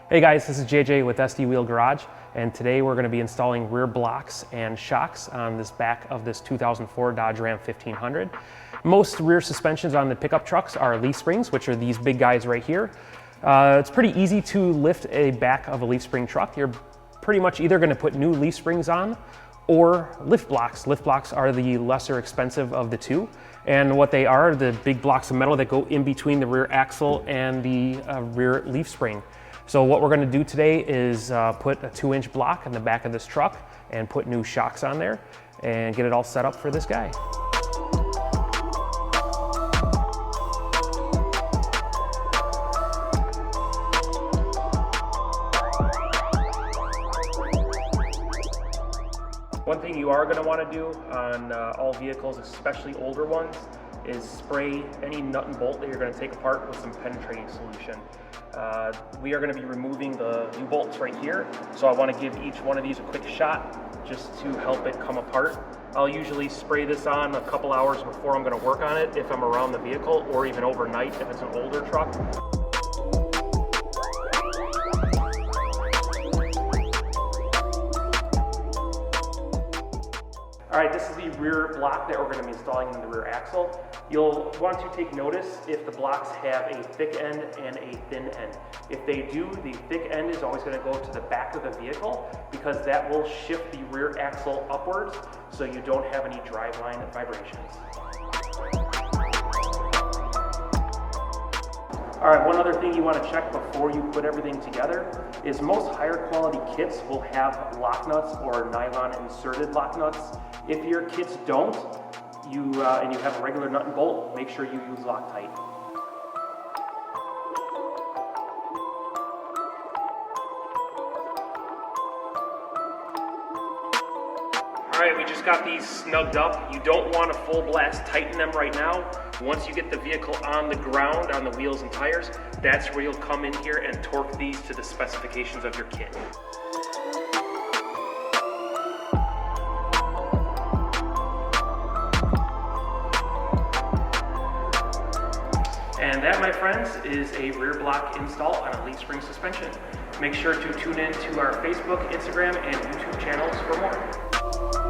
Hey guys, this is JJ with SD Wheel Garage, and today we're going to be installing rear blocks and shocks on this back of this 2004 Dodge Ram 1500. Most rear suspensions on the pickup trucks are leaf springs, which are these big guys right here. It's pretty easy to lift a back of a leaf spring truck. You're pretty much either going to put new leaf springs on or lift blocks. Lift blocks are the lesser expensive of the two. And what they are, the big blocks of metal that go in between the rear axle and the rear leaf spring. So what we're going to do today is put a 2-inch block on the back of this truck and put new shocks on there and get it all set up for this guy. One thing you are going to want to do on all vehicles, especially older ones, is spray any nut and bolt that you're going to take apart with some penetrating solution. We are going to be removing the new bolts right here, so I want to give each one of these a quick shot just to help it come apart. I'll usually spray this on a couple hours before I'm going to work on it if I'm around the vehicle, or even overnight if it's an older truck. All right, this is the rear block that we're going to be installing in the rear axle. You'll want to take notice if the blocks have a thick end and a thin end. If they do, the thick end is always going to go to the back of the vehicle because that will shift the rear axle upwards so you don't have any driveline vibrations. All right, one other thing you want to check before you put everything together is most higher quality kits will have lock nuts or nylon inserted lock nuts. If your kits don't, and you have a regular nut and bolt, make sure you use Loctite. All right, we just got these snugged up. You don't want to full blast tighten them right now. Once you get the vehicle on the ground, on the wheels and tires, that's where you'll come in here and torque these to the specifications of your kit. And that, my friends, is a rear block install on a leaf spring suspension. Make sure to tune in to our Facebook, Instagram, and YouTube channels for more.